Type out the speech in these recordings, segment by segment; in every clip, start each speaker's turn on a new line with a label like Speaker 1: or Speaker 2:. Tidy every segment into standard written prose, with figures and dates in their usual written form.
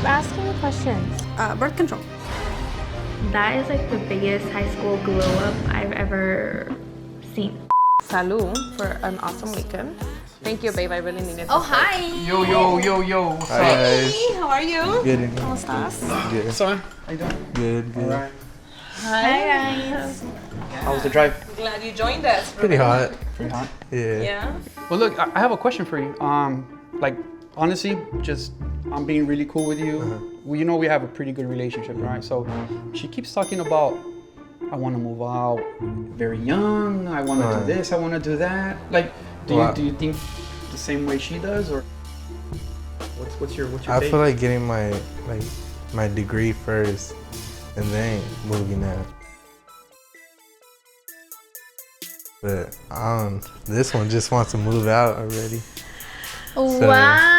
Speaker 1: Stop asking me questions.
Speaker 2: Birth control.
Speaker 1: That is like the biggest high school glow up I've ever seen.
Speaker 2: Salud for an awesome weekend. Thank you, babe. I really needed.
Speaker 1: Oh, hi.
Speaker 3: Yo. What's up?
Speaker 2: Hey, how are you?
Speaker 4: Good.
Speaker 2: ¿Cómo estás?
Speaker 4: Good.
Speaker 3: Son, how you doing?
Speaker 4: Good.
Speaker 3: All right.
Speaker 1: Hi, guys.
Speaker 3: How was the drive?
Speaker 2: Glad you joined us.
Speaker 4: Pretty hot.
Speaker 3: Pretty hot.
Speaker 4: Yeah.
Speaker 2: Yeah.
Speaker 3: Well, look, I have a question for you. Like, honestly, just I'm being really cool with you. Well, you know we have a pretty good relationship, right? So she keeps talking about, I want to move out very young. I want to do this. I want to do that. Like, do you think the same way she does, or what's your
Speaker 4: I
Speaker 3: take?
Speaker 4: feel like getting my degree first, and then moving out. But this one just wants to move out already.
Speaker 1: Wow.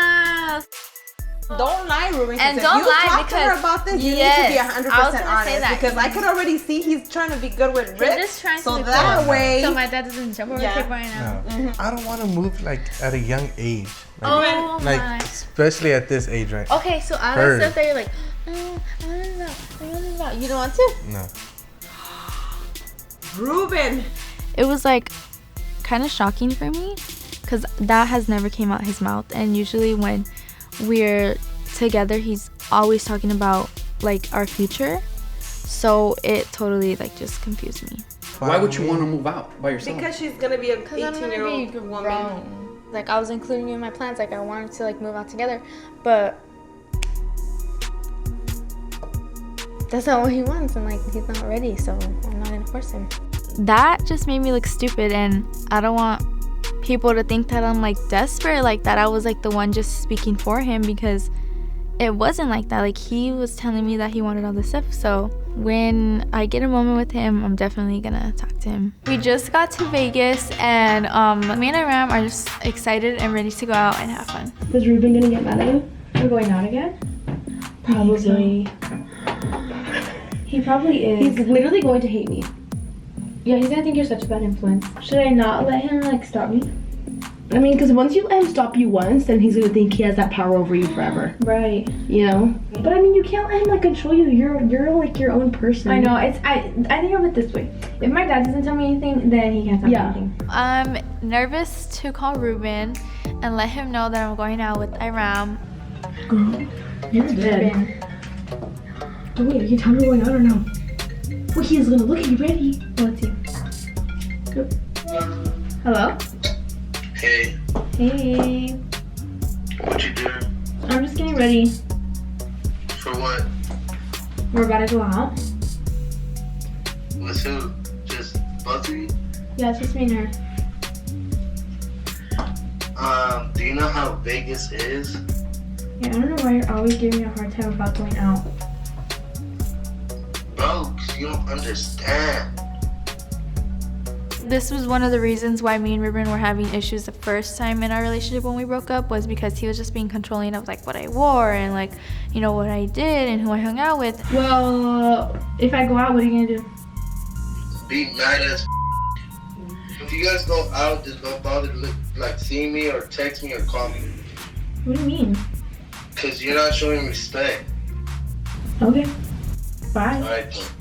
Speaker 2: Don't lie, Ruben.
Speaker 1: And
Speaker 2: if
Speaker 1: don't
Speaker 2: you
Speaker 1: lie
Speaker 2: talk to her
Speaker 1: because-
Speaker 2: about this, you
Speaker 1: yes,
Speaker 2: need to be
Speaker 1: I was
Speaker 2: 100%
Speaker 1: gonna
Speaker 2: honest
Speaker 1: say that.
Speaker 2: because I could already see he's trying to be good with Rick.
Speaker 1: Just trying
Speaker 2: so
Speaker 1: to be
Speaker 2: that
Speaker 1: cool.
Speaker 2: way.
Speaker 1: So my dad doesn't jump over the table right now.
Speaker 4: No. I don't want to move like at a young age.
Speaker 1: Oh
Speaker 4: Like
Speaker 1: my.
Speaker 4: especially at this age, right?
Speaker 1: Okay, so all that stuff that you're like, I want to move out. You don't want to?
Speaker 4: No.
Speaker 2: Ruben.
Speaker 5: It was like kind of shocking for me because that has never came out his mouth, and usually when we're together he's always talking about like our future, so it totally like just confused me.
Speaker 3: Why would you want to move out by yourself?
Speaker 2: Because she's gonna be a
Speaker 1: Because I'm gonna
Speaker 2: 18-year-old
Speaker 1: be
Speaker 2: woman.
Speaker 1: grown. Like I was including you in my plans. Like I wanted to like move out together, but that's not what he wants, and like he's not ready, so I'm not gonna force him.
Speaker 5: That just made me look stupid, and I don't want people to think that I'm like desperate, like that I was like the one just speaking for him, because it wasn't like that. Like he was telling me that he wanted all this stuff, so when I get a moment with him, I'm definitely gonna talk to him. We just got to Vegas, and me and Iram are just excited and ready to go out and have fun.
Speaker 6: Is Ruben gonna get mad at you for going out again? Probably. He probably is. He's literally going to hate me. Yeah, he's gonna think you're such a bad influence. Should I not let him like stop me? I mean, because once you let him stop you once, then he's gonna think he has that power over you forever. Right. You know. But I mean, you can't let him like control you. You're like your own person. I know. I think of it this way. If my dad doesn't tell me anything, then he can't tell me anything.
Speaker 5: I'm nervous to call Ruben and let him know that I'm going out with Iram.
Speaker 6: Girl, you're dead. Oh wait, are you telling me we're going out or no? Well, he's gonna look at you ready. Well, let's see. Go. Hello?
Speaker 7: Hey,
Speaker 6: Hey.
Speaker 7: what you doing?
Speaker 6: I'm just getting ready.
Speaker 7: For what?
Speaker 6: We're about to go out.
Speaker 7: With who? Just both of you?
Speaker 6: Yeah, it's just me and her.
Speaker 7: Do you know how Vegas is?
Speaker 6: Yeah, I don't know why you're always giving me a hard time about going out.
Speaker 7: Bro, 'cause you don't understand.
Speaker 5: This was one of the reasons why me and Ruben were having issues the first time in our relationship when we broke up, was because he was just being controlling of like what I wore and like, you know, what I did and who I hung out with.
Speaker 6: Well, if I go out, what are you gonna do?
Speaker 7: Be mad as If you guys go out, just don't bother to like see me or text me or call me.
Speaker 6: What do you mean?
Speaker 7: 'Cause you're not showing respect.
Speaker 6: Okay. Bye.
Speaker 7: Alright.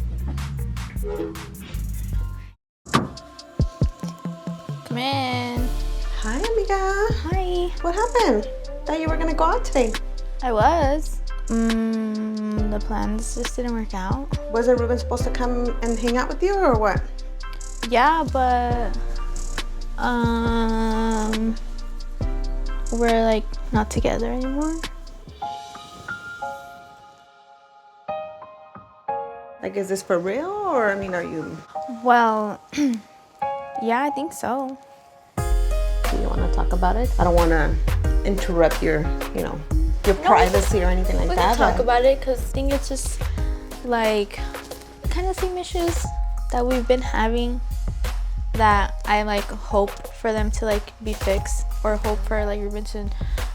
Speaker 5: Come in.
Speaker 2: Hi, amiga.
Speaker 5: Hi.
Speaker 2: What happened? Thought you were gonna go out today.
Speaker 5: I was. The plans just didn't work out.
Speaker 2: Wasn't Ruben supposed to come and hang out with you or what?
Speaker 5: Yeah, but we're like not together anymore.
Speaker 2: Like, is this for real or I mean, are you?
Speaker 5: Well, yeah, I think so.
Speaker 2: Do you want to talk about it? I don't want to interrupt your, your privacy or anything like
Speaker 5: We
Speaker 2: that.
Speaker 5: can talk
Speaker 2: but-
Speaker 5: about it because I think it's just like kind of same issues that we've been having, that I like hope for them to like be fixed, or hope for like Ruben to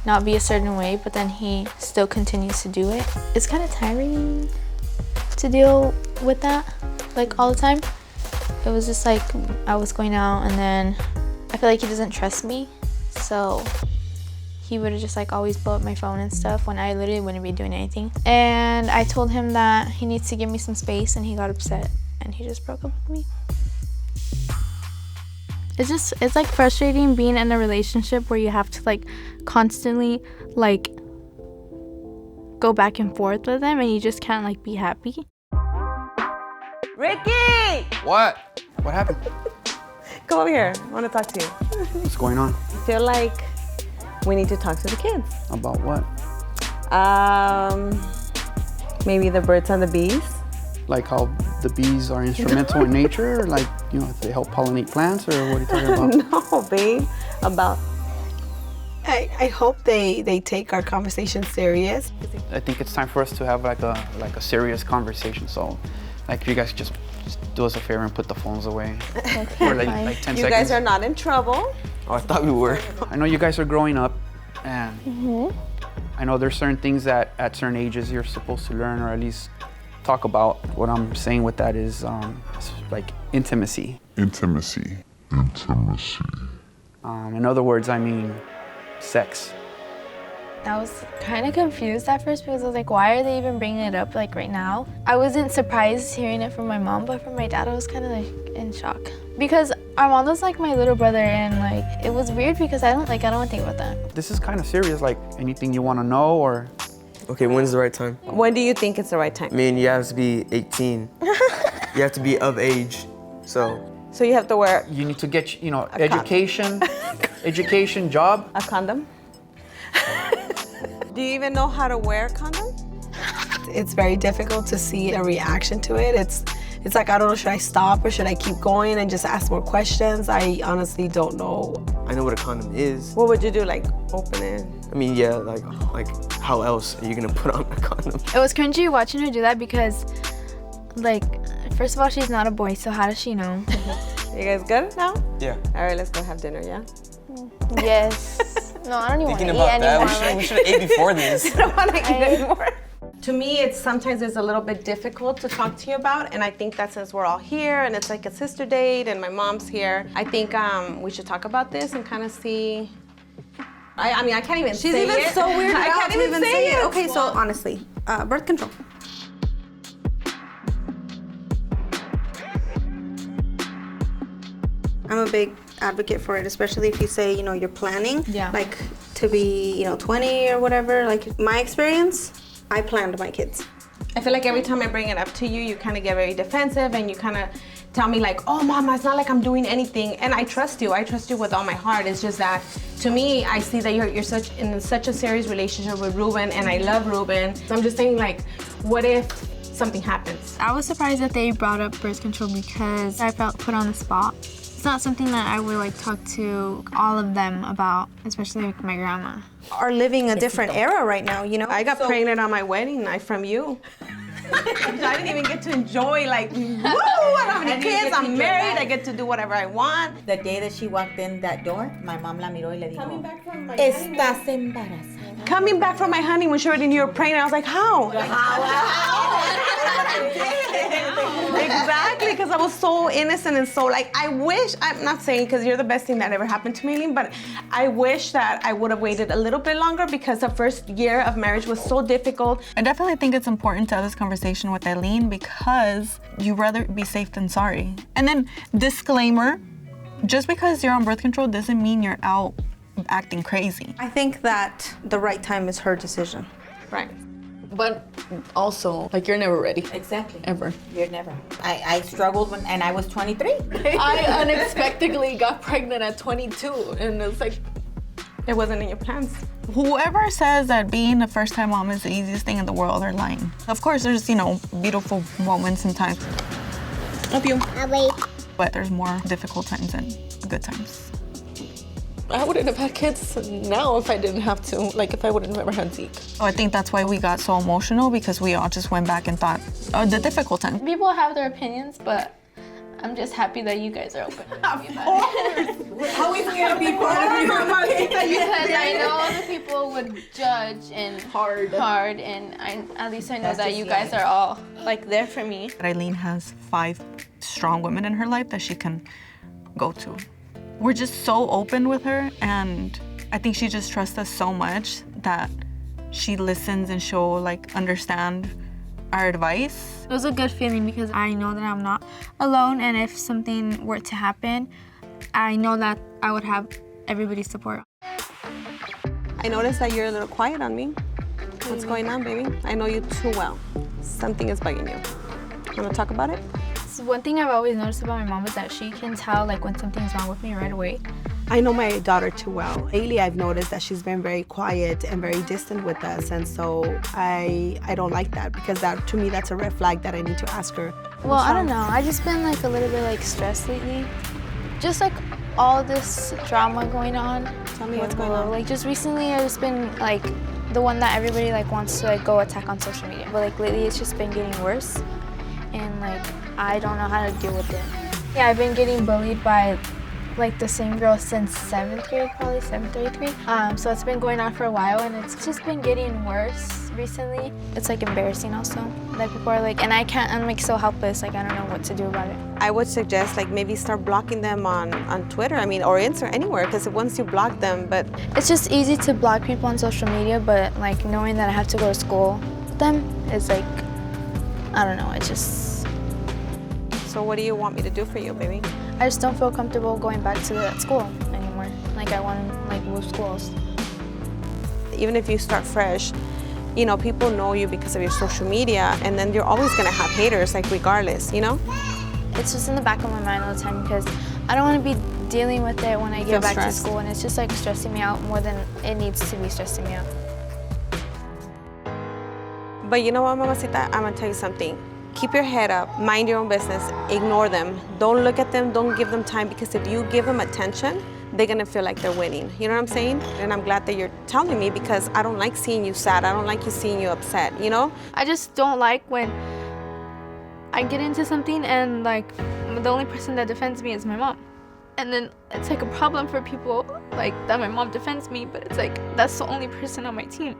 Speaker 5: not be a certain way, but then he still continues to do it. It's kind of tiring to deal with that like all the time. It was just like I was going out and then I feel like he doesn't trust me, so he would just like always blow up my phone and stuff when I literally wouldn't be doing anything. And I told him that he needs to give me some space, and he got upset and he just broke up with me. It's like frustrating being in a relationship where you have to like constantly like go back and forth with them, and you just can't like be happy.
Speaker 2: Ricky!
Speaker 3: What? What happened?
Speaker 2: Come over here. I want to talk to you.
Speaker 3: What's going on?
Speaker 2: I feel like we need to talk to the kids.
Speaker 3: About what?
Speaker 2: Maybe the birds and the bees.
Speaker 3: Like how the bees are instrumental in nature? Like, you know, if they help pollinate plants, or what are you talking about?
Speaker 2: No, babe. I hope they take our conversation serious.
Speaker 3: I think it's time for us to have like a serious conversation. So, like, if you guys just do us a favor and put the phones away for like 10 seconds.
Speaker 2: You guys are not in trouble.
Speaker 8: Oh, I thought we were.
Speaker 3: I know you guys are growing up, and I know there's certain things that at certain ages you're supposed to learn, or at least talk about. What I'm saying with that is like intimacy.
Speaker 9: Intimacy.
Speaker 3: In other words, I mean sex.
Speaker 5: I was kind of confused at first because I was like, why are they even bringing it up like right now? I wasn't surprised hearing it from my mom, but from my dad I was kind of like in shock. Because Armando's like my little brother, and like it was weird because I don't want to think about that.
Speaker 3: This is kind of serious. Like, anything you want to know, or?
Speaker 8: Okay, when's the right time?
Speaker 2: When do you think it's the right time?
Speaker 8: I mean, you have to be 18. You have to be of age, so.
Speaker 2: So you have to wear
Speaker 3: You need to get, you know, education, education, job.
Speaker 2: a condom? Do you even know how to wear a condom? It's very difficult to see a reaction to it. It's like, I don't know, should I stop or should I keep going and just ask more questions? I honestly don't know.
Speaker 8: I know what a condom is.
Speaker 2: What would you do, like open it?
Speaker 8: I mean, yeah, like how else are you gonna put on a condom?
Speaker 5: It was cringy watching her do that because, like, first of all, she's not a boy, so how does she know?
Speaker 2: You guys good now?
Speaker 8: Yeah.
Speaker 2: All right, let's go have dinner, yeah?
Speaker 5: Yes. No, I don't even want to
Speaker 8: Thinking
Speaker 5: eat
Speaker 8: about that,
Speaker 5: anymore.
Speaker 8: we should have ate before this.
Speaker 2: I don't want to eat anymore. To me, it's sometimes a little bit difficult to talk to you about, and I think that since we're all here and it's like a sister date and my mom's here, I think we should talk about this and kind of see. I mean, I can't even say it.
Speaker 10: She's even so weirded
Speaker 2: I
Speaker 10: out
Speaker 2: can't
Speaker 10: to
Speaker 2: even say it.
Speaker 10: Okay, so honestly, birth control. I'm a big advocate for it, especially if you say, you know, you're planning, like to be, you know, 20 or whatever. Like my experience, I planned my kids.
Speaker 2: I feel like every time I bring it up to you, you kind of get very defensive and you kind of tell me like, oh, Mama, it's not like I'm doing anything. And I trust you. I trust you with all my heart. It's just that, to me, I see that you're in such a serious relationship with Ruben, and I love Ruben. I'm just saying, like, what if something happens?
Speaker 5: I was surprised that they brought up birth control because I felt put on the spot. It's not something that I would like talk to all of them about, especially like my grandma.
Speaker 10: Are living a different era right now, you know?
Speaker 2: I got pregnant on my wedding night from you. I didn't even get to enjoy, like, woo, I don't have any kids, I'm married, I get to do whatever I want.
Speaker 11: The day that she walked in that door, my mom la miró y le dijo,
Speaker 2: Estás embarazada. Coming back from my honeymoon, she already knew you were pregnant. I was like, how? Exactly, because I was so innocent and so like, I wish, I'm not saying because you're the best thing that ever happened to me, Eileen, but I wish that I would have waited a little bit longer because the first year of marriage was so difficult.
Speaker 6: I definitely think it's important to have this conversation with Eileen because you'd rather be safe than sorry. And then, disclaimer, just because you're on birth control doesn't mean you're out acting crazy.
Speaker 10: I think that the right time is her decision.
Speaker 2: Right.
Speaker 12: But also, like, you're never ready.
Speaker 11: exactly.
Speaker 12: Ever.
Speaker 11: You're never. I struggled and I was 23.
Speaker 12: I unexpectedly got pregnant at 22, and it's like,
Speaker 2: It wasn't in your plans.
Speaker 6: Whoever says that being a first-time mom is the easiest thing in the world are lying. Of course, there's, you know, beautiful moments and times.
Speaker 12: love you.
Speaker 6: But there's more difficult times than good times.
Speaker 12: I wouldn't have had kids now if I didn't have to, like if I would have never had Zeke.
Speaker 6: So I think that's why we got so emotional, because we all just went back and thought, oh, the difficult time.
Speaker 5: People have their opinions, but I'm just happy that you guys are open.
Speaker 11: How is it gonna be part of your
Speaker 5: Because I know other people would judge and hard, and at least I know that you guys are all like there for me.
Speaker 6: Eileen has 5 strong women in her life that she can go to. We're just so open with her, and
Speaker 9: I think she just trusts us so much that she listens and she'll like understand our advice.
Speaker 5: It was a good feeling because I know that I'm not alone, and if something were to happen, I know that I would have everybody's support.
Speaker 10: I noticed that you're a little quiet on me. What's going on, baby? I know you too well. Something is bugging you. Wanna talk about it?
Speaker 5: So one thing I've always noticed about my mom is that she can tell like when something's wrong with me right away.
Speaker 13: I know my daughter too well. Lately, I've noticed that she's been very quiet and very distant with us, and so I don't like that because that to me that's a red flag that I need to ask her.
Speaker 5: Well, I don't know. I just been like a little bit like stressed lately. Just like all this drama going on.
Speaker 10: Tell me what's going on.
Speaker 5: Like just recently, I've just been like the one that everybody like wants to like go attack on social media. But like lately, it's just been getting worse, and like I don't know how to deal with it. Yeah, I've been getting bullied by like the same girl since 7th grade, probably 7th or 8th grade. So it's been going on for a while, and it's just been getting worse recently. It's like embarrassing also that people are like, and I'm like so helpless, like I don't know what to do about it.
Speaker 10: I would suggest like maybe start blocking them on Twitter, or Insta, anywhere, because once you block them, but...
Speaker 5: It's just easy to block people on social media, but like knowing that I have to go to school with them is like, I don't know, it's just...
Speaker 10: So what do you want me to do for you, baby?
Speaker 5: I just don't feel comfortable going back to that school anymore. Like I want to like move schools.
Speaker 10: Even if you start fresh, you know, people know you because of your social media, and then you're always gonna have haters, like regardless, you know?
Speaker 5: It's just in the back of my mind all the time because I don't want to be dealing with it when I get back to school, and it's just like stressing me out more than it needs to be stressing me out.
Speaker 10: But you know what, Mamacita? I'm gonna tell you something. Keep your head up, mind your own business, ignore them. Don't look at them, don't give them time, because if you give them attention, they're gonna feel like they're winning. You know what I'm saying? And I'm glad that you're telling me because I don't like seeing you sad. I don't like seeing you upset, you know?
Speaker 5: I just don't like when I get into something and like the only person that defends me is my mom. And then it's like a problem for people like that my mom defends me, but it's like that's the only person on my team.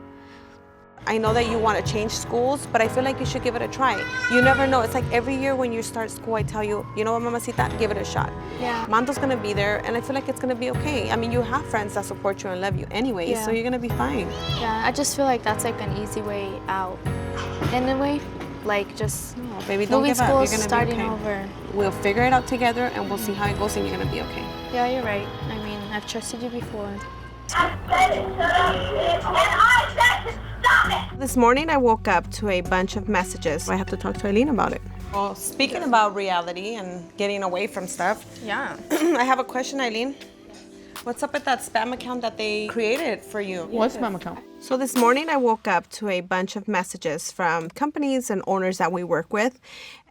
Speaker 10: I know that you want to change schools, but I feel like you should give it a try. You never know. It's like every year when you start school, I tell you, you know what, Mamacita, give it a shot.
Speaker 5: Yeah.
Speaker 10: Manto's going to be there, and I feel like it's going to be okay. I mean, you have friends that support you and love you anyway, so you're going to be fine.
Speaker 5: Yeah, I just feel like that's like an easy way out. In a way, like just
Speaker 10: Baby, don't
Speaker 5: moving
Speaker 10: give up.
Speaker 5: schools,
Speaker 10: You're going to
Speaker 5: starting
Speaker 10: be okay.
Speaker 5: over.
Speaker 10: We'll figure it out together, and we'll see how it goes, and you're going to be okay.
Speaker 5: Yeah, you're right. I mean, I've trusted you before.
Speaker 10: This morning I woke up to a bunch of messages. I have to talk to Eileen about it. Well, speaking about reality and getting away from stuff,
Speaker 2: Yeah.
Speaker 10: I have a question, Eileen. What's up with that spam account that they created for you?
Speaker 12: What spam account?
Speaker 10: So this morning I woke up to a bunch of messages from companies and owners that we work with,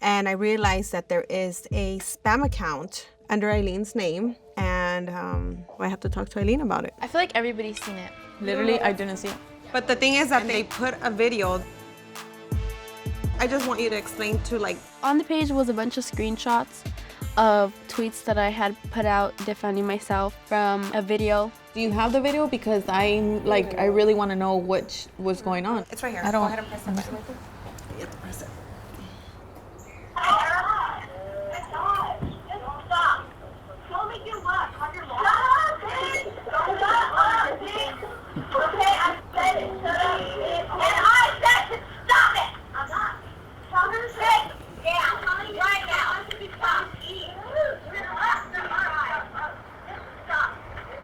Speaker 10: and I realized that there is a spam account under Eileen's name, and I have to talk to Eileen about it.
Speaker 5: I feel like everybody's seen it.
Speaker 12: Literally, I didn't see it.
Speaker 10: But the thing is that they put a video. I just want you to explain to like...
Speaker 14: On the page was a bunch of screenshots of tweets that I had put out defending myself from a video.
Speaker 12: Do you have the video? Because I really want to know what was going on.
Speaker 10: It's right here.
Speaker 12: I don't.
Speaker 10: Go ahead and press the button. Yep, press it.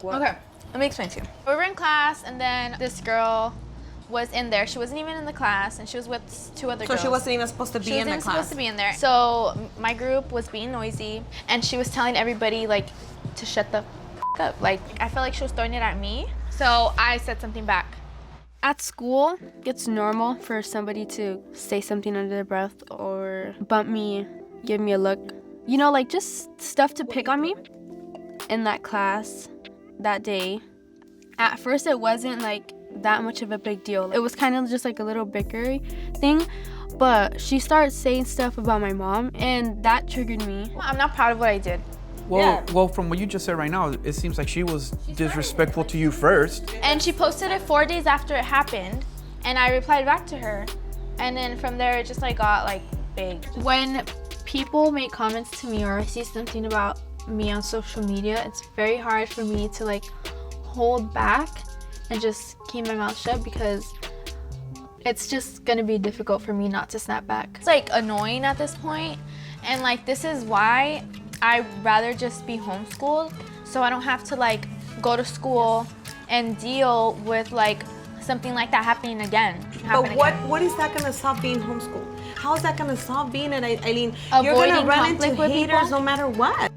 Speaker 5: Okay, let me explain to you. We were in class, and then this girl was in there. She wasn't even in the class, and she was with two other girls.
Speaker 10: So she wasn't even supposed to be in the class?
Speaker 5: She wasn't supposed to be in there. So my group was being noisy, and she was telling everybody, like, to shut the f up. Like, I felt like she was throwing it at me, so I said something back.
Speaker 14: At school, it's normal for somebody to say something under their breath or bump me, give me a look. You know, like just stuff to pick on me. In that class, that day, at first it wasn't like that much of a big deal. It was kind of just like a little bickery thing, but she started saying stuff about my mom, and that triggered me.
Speaker 5: I'm not proud of what I did.
Speaker 3: Well, from what you just said right now, it seems like she was disrespectful to you first.
Speaker 5: And she posted it 4 days after it happened, and I replied back to her, and then from there it just like got like big. When people make comments to me or I see something about me on social media, it's very hard for me to like hold back and just keep my mouth shut because it's just gonna be difficult for me not to snap back. It's like annoying at this point, and like this is why I'd rather just be homeschooled so I don't have to like go to school and deal with like something like that happening again.
Speaker 13: But what is that gonna solve being homeschooled? How is that gonna solve being it, Eileen? You're
Speaker 5: Avoiding
Speaker 13: gonna run
Speaker 5: conflict
Speaker 13: into
Speaker 5: with
Speaker 13: haters
Speaker 5: people?
Speaker 13: no matter what.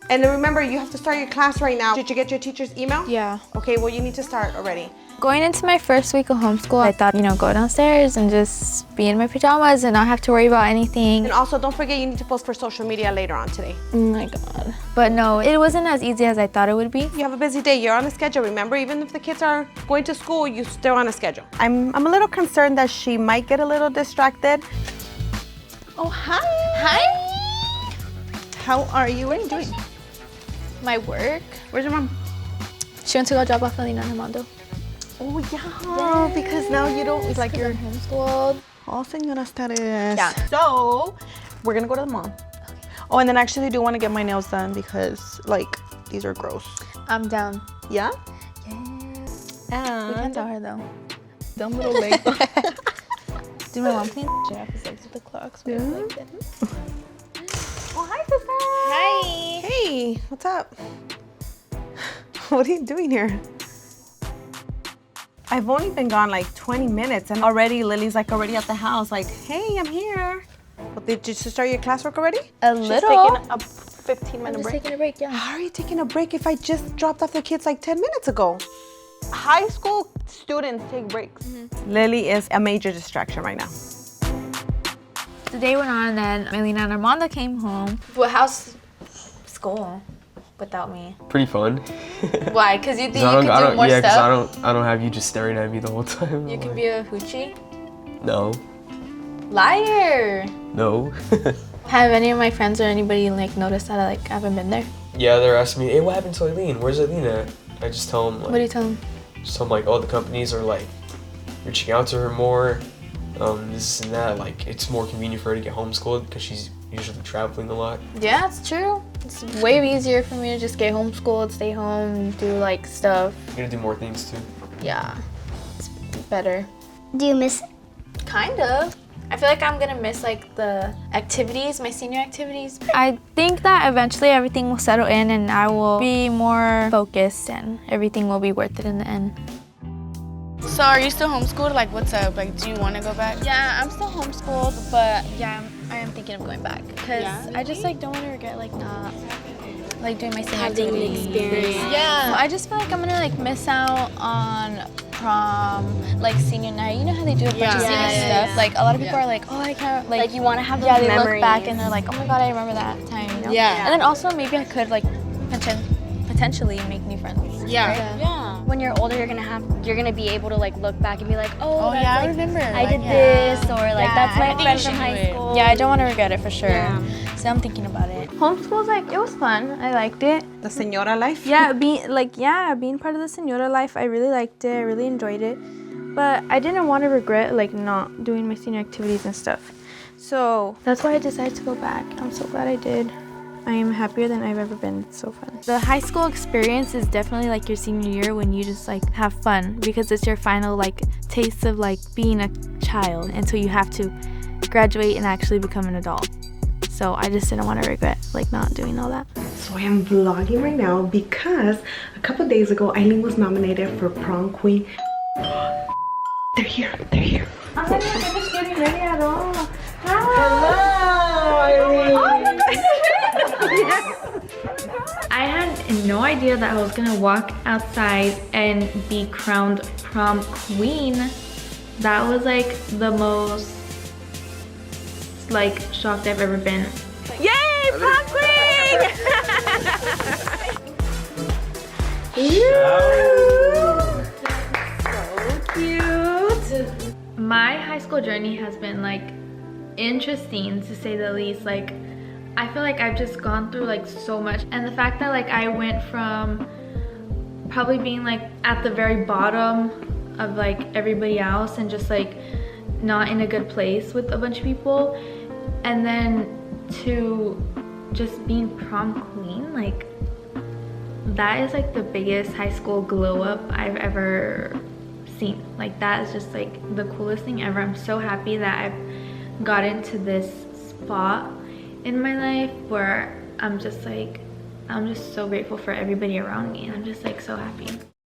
Speaker 13: And then remember, you have to start your class right now. Did you get your teacher's email?
Speaker 5: Yeah.
Speaker 13: Okay, well, you need to start already.
Speaker 5: Going into my first week of homeschool, I thought, go downstairs and just be in my pajamas and not have to worry about anything.
Speaker 13: And also, don't forget, you need to post for social media later on today.
Speaker 5: Oh my God. But no, it wasn't as easy as I thought it would be.
Speaker 13: You have a busy day. You're on a schedule. Remember, even if the kids are going to school, you're still on a schedule. I'm a little concerned that she might get a little distracted. Oh, hi.
Speaker 5: Hi.
Speaker 13: How are you? What are you doing?
Speaker 5: My work.
Speaker 13: Where's your mom?
Speaker 5: She went to go drop off Eileen and Armando.
Speaker 13: Oh, yeah. Because now you don't, it's like you're
Speaker 5: homeschooled.
Speaker 13: Oh, señoras tareas.
Speaker 9: Yeah. So, we're gonna go to the mall. Okay. Oh, and then actually I do want to get my nails done because, like, these are gross.
Speaker 5: I'm down.
Speaker 9: Yeah?
Speaker 5: Yes.
Speaker 9: And
Speaker 5: we can tell her though.
Speaker 9: dumb little leg.
Speaker 5: Did my mom clean shit off his legs with the clocks?
Speaker 9: Yeah.
Speaker 13: Oh, hi, sister.
Speaker 5: Hi.
Speaker 13: Hey, what's up? What are you doing here? I've only been gone like 20 minutes and already Lily's like already at the house like, hey, I'm here. Well, did you start your classwork already?
Speaker 5: A little.
Speaker 9: Taking a 15-minute break.
Speaker 5: Taking a break, yeah.
Speaker 13: How are you taking a break if I just dropped off the kids like 10 minutes ago?
Speaker 9: High school students take breaks.
Speaker 13: Lily is a major distraction right now.
Speaker 5: The day went on and then Eileen and Armando came home. Well, how's school without me?
Speaker 15: Pretty fun.
Speaker 5: Why? Because you think you can do more
Speaker 15: yeah,
Speaker 5: stuff?
Speaker 15: because I don't have you just staring at me the whole time.
Speaker 5: You can be a hoochie?
Speaker 15: No.
Speaker 5: Liar!
Speaker 15: No.
Speaker 5: Have any of my friends or anybody like noticed that I haven't been there?
Speaker 15: Yeah, they're asking me, hey, what happened to Eileen? Where's Eileen at? I just tell them like,
Speaker 5: What do you tell them?
Speaker 15: just tell them like, oh, the companies are like reaching out to her more, this and that. Like, it's more convenient for her to get homeschooled because she's usually traveling a lot.
Speaker 5: Yeah, it's true. It's way easier for me to just get homeschooled, stay home, do like stuff.
Speaker 15: You're gonna do more things too.
Speaker 5: Yeah, it's better.
Speaker 16: Do you miss it?
Speaker 5: Kind of. I feel like I'm gonna miss like the activities, my senior activities. I think that eventually everything will settle in and I will be more focused and everything will be worth it in the end.
Speaker 17: So are you still homeschooled? Like, what's up? Like, do you want to go back?
Speaker 5: Yeah, I'm still homeschooled, but yeah, I am thinking of going back because I just like don't want to regret like not like doing my senior activities. Yeah, I just feel like I'm gonna like miss out on prom, like senior night. You know how they do a bunch of senior stuff? Like a lot of people are like, oh, I can't like
Speaker 16: you want to have those
Speaker 5: they
Speaker 16: memories.
Speaker 5: look back and they're like, oh my god, I remember that time. You know?
Speaker 17: Yeah.
Speaker 5: And then also maybe I could like potentially make new friends.
Speaker 17: Yeah.
Speaker 16: When you're older, you're gonna be able to like look back and be like, oh, that's,
Speaker 17: yeah, I
Speaker 16: like,
Speaker 17: remember.
Speaker 16: I did this, or like that's my friend from high
Speaker 17: do it.
Speaker 16: school.
Speaker 5: Yeah, I don't want to regret it for sure. So I'm thinking about it. Homeschool's like, it was fun. I liked it.
Speaker 13: The senora life?
Speaker 5: Yeah, being part of the senora life, I really liked it. I really enjoyed it. But I didn't want to regret like not doing my senior activities and stuff. So that's why I decided to go back. I'm so glad I did. I am happier than I've ever been. It's so fun. The high school experience is definitely like your senior year when you just like have fun because it's your final like taste of like being a child until you have to graduate and actually become an adult. So I just didn't want to regret like not doing all that.
Speaker 18: So I am vlogging right now because a couple days ago Eileen was nominated for prom queen. They're here.
Speaker 6: I'm not just getting ready at all.
Speaker 18: Hello, Eileen.
Speaker 1: I had no idea that I was gonna walk outside and be crowned prom queen. That was like the most like shocked I've ever been.
Speaker 5: Yay, prom queen!
Speaker 1: So cute. My high school journey has been like interesting to say the least. Like I feel like I've just gone through like so much, and the fact that like I went from probably being like at the very bottom of like everybody else and just like not in a good place with a bunch of people, and then to just being prom queen, like that is like the biggest high school glow up I've ever seen. Like that is just like the coolest thing ever. I'm so happy that I've gotten to this spot in my life where I'm just so grateful for everybody around me, and I'm just like so happy.